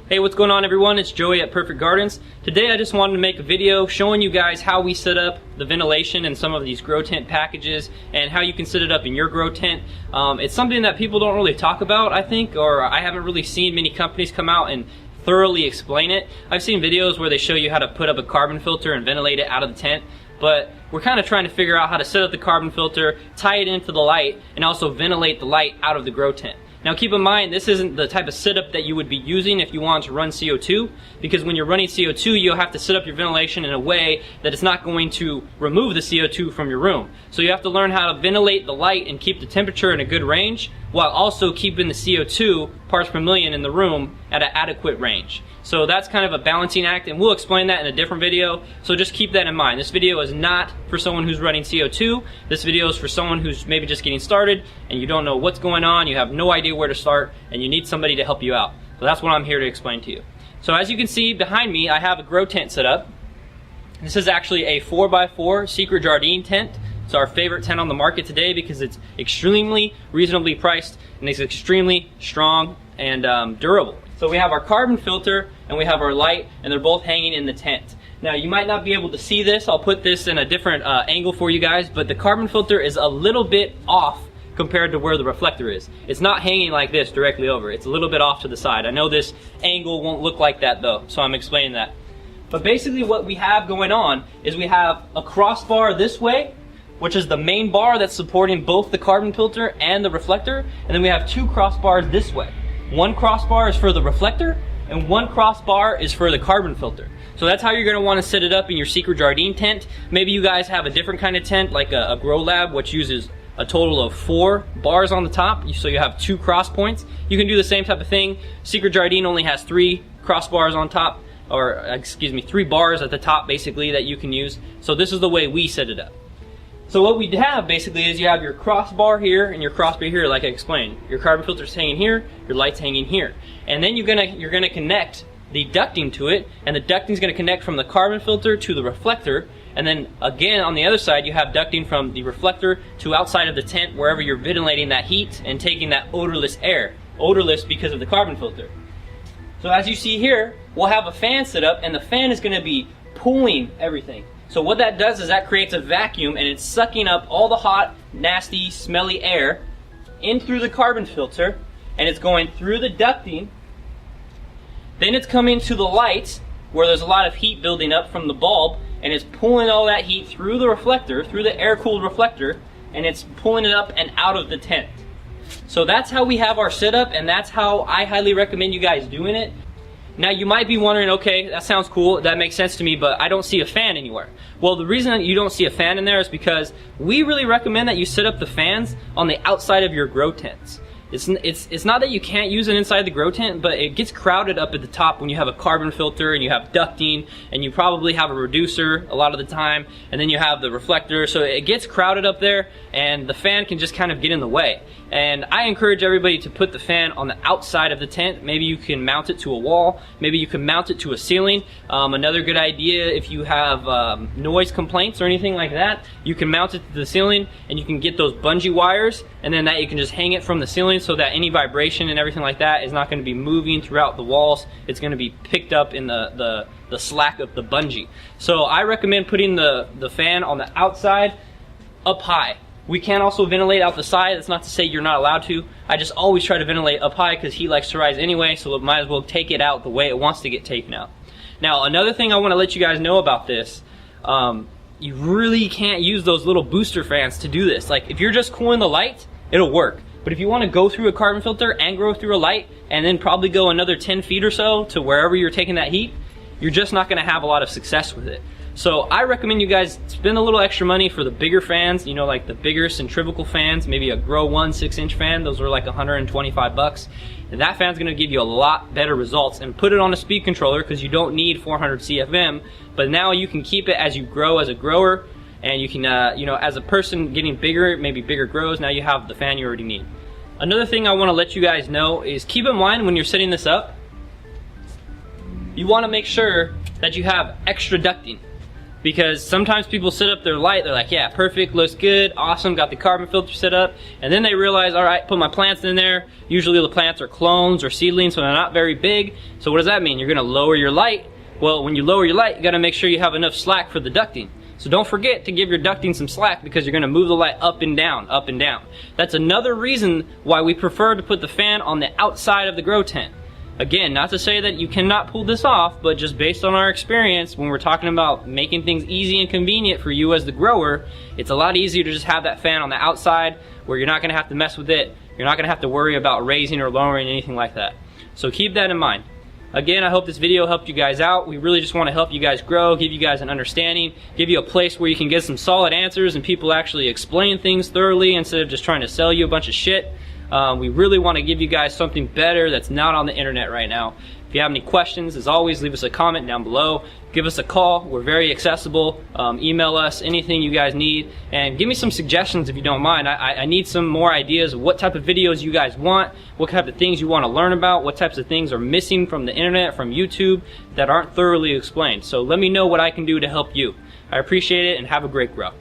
Hey, what's going on everyone? It's Joey at Perfect Gardens. Today I just wanted to make a video showing you guys how we set up the ventilation in some of these grow tent packages and how you can set it up in your grow tent. It's something that people don't really talk about, I think, or I haven't really seen many companies come out and thoroughly explain it. I've seen videos where they show you how to put up a carbon filter and ventilate it out of the tent, but we're kind of trying to figure out how to set up the carbon filter, tie it into the light, and also ventilate the light out of the grow tent. Now keep in mind, this isn't the type of setup that you would be using if you want to run CO2, because when you're running CO2, you'll have to set up your ventilation in a way that it's not going to remove the CO2 from your room. So you have to learn how to ventilate the light and keep the temperature in a good range, while also keeping the CO2 parts per million in the room at an adequate range. So that's kind of a balancing act, and we'll explain that in a different video, so just keep that in mind. This video is not for someone who's running CO2. This video is for someone who's maybe just getting started and you don't know what's going on, you have no idea where to start, and you need somebody to help you out. So that's what I'm here to explain to you. So as you can see behind me, I have a grow tent set up. This is actually a 4x4 Secret Jardine tent. It's our favorite tent on the market today because it's extremely reasonably priced and it's extremely strong and durable. So we have our carbon filter and we have our light, and they're both hanging in the tent. Now you might not be able to see this, I'll put this in a different angle for you guys, but the carbon filter is a little bit off compared to where the reflector is. It's not hanging like this directly over, it's a little bit off to the side. I know this angle won't look like that though, so I'm explaining that. But basically what we have going on is we have a crossbar this way, which is the main bar that's supporting both the carbon filter and the reflector, and then we have two crossbars this way. One crossbar is for the reflector and one crossbar is for the carbon filter. So that's how you're going to want to set it up in your Secret Jardine tent. Maybe you guys have a different kind of tent, like a Grow Lab, which uses a total of 4 bars on the top, so you have 2 cross points. You can do the same type of thing. Secret Jardine only has 3 crossbars on top, or excuse me, 3 bars at the top basically that you can use. So this is the way we set it up. So what we have basically is you have your crossbar here and your crossbar here, like I explained. Your carbon filter's hanging here, your light's hanging here. And then you're gonna connect the ducting to it, and the ducting's gonna connect from the carbon filter to the reflector, and then again on the other side you have ducting from the reflector to outside of the tent wherever you're ventilating that heat and taking that odorless air. Odorless because of the carbon filter. So as you see here, we'll have a fan set up, and the fan is gonna be pulling everything. So what that does is that creates a vacuum, and it's sucking up all the hot, nasty, smelly air in through the carbon filter, and it's going through the ducting. Then it's coming to the light where there's a lot of heat building up from the bulb, and it's pulling all that heat through the reflector, through the air-cooled reflector, and it's pulling it up and out of the tent. So that's how we have our setup, and that's how I highly recommend you guys doing it. Now you might be wondering, okay, that sounds cool, that makes sense to me, but I don't see a fan anywhere. Well, the reason that you don't see a fan in there is because we really recommend that you set up the fans on the outside of your grow tents. It's not that you can't use it inside the grow tent, but it gets crowded up at the top when you have a carbon filter and you have ducting, and you probably have a reducer a lot of the time, and then you have the reflector, so it gets crowded up there and the fan can just kind of get in the way. And I encourage everybody to put the fan on the outside of the tent. Maybe you can mount it to a wall, maybe you can mount it to a ceiling. Another good idea, if you have noise complaints or anything like that, you can mount it to the ceiling and you can get those bungee wires, and then that you can just hang it from the ceiling so that any vibration and everything like that is not going to be moving throughout the walls. It's going to be picked up in the slack of the bungee. So I recommend putting the fan on the outside up high. We can also ventilate out the side. That's not to say you're not allowed to. I just always try to ventilate up high because heat likes to rise anyway, so it might as well take it out the way it wants to get taken out. Now another thing I want to let you guys know about this, you really can't use those little booster fans to do this. Like if you're just cooling the light, it'll work. But if you want to go through a carbon filter and go through a light and then probably go another 10 feet or so to wherever you're taking that heat, you're just not going to have a lot of success with it. So I recommend you guys spend a little extra money for the bigger fans, you know, like the bigger centrifugal fans, maybe a Grow 1 6-inch fan. Those are like 125 bucks. And that fan's going to give you a lot better results. And put it on a speed controller because you don't need 400 CFM. But now you can keep it as you grow as a grower, and you can, you know, as a person getting bigger, maybe bigger grows, now you have the fan you already need. Another thing I want to let you guys know is keep in mind when you're setting this up, you want to make sure that you have extra ducting. because sometimes people set up their light, they're like, yeah, perfect, looks good, awesome, got the carbon filter set up, and then they realize, all right, put my plants in there. Usually the plants are clones or seedlings, so they're not very big. So what does that mean? You're gonna lower your light. Well, when you lower your light, you gotta make sure you have enough slack for the ducting. So don't forget to give your ducting some slack, because you're gonna move the light up and down, up and down. That's another reason why we prefer to put the fan on the outside of the grow tent. Again, not to say that you cannot pull this off, but just based on our experience, when we're talking about making things easy and convenient for you as the grower, it's a lot easier to just have that fan on the outside where you're not gonna have to mess with it. You're not gonna have to worry about raising or lowering anything like that. So keep that in mind. Again, I hope this video helped you guys out. We really just want to help you guys grow, give you guys an understanding, give you a place where you can get some solid answers and people actually explain things thoroughly instead of just trying to sell you a bunch of shit. We really want to give you guys something better that's not on the internet right now. If you have any questions, as always, leave us a comment down below. Give us a call. We're very accessible. Email us anything you guys need, and give me some suggestions if you don't mind. I need some more ideas of what type of videos you guys want, what type of things you want to learn about, what types of things are missing from the internet, from YouTube, that aren't thoroughly explained. So let me know what I can do to help you. I appreciate it, and have a great grow.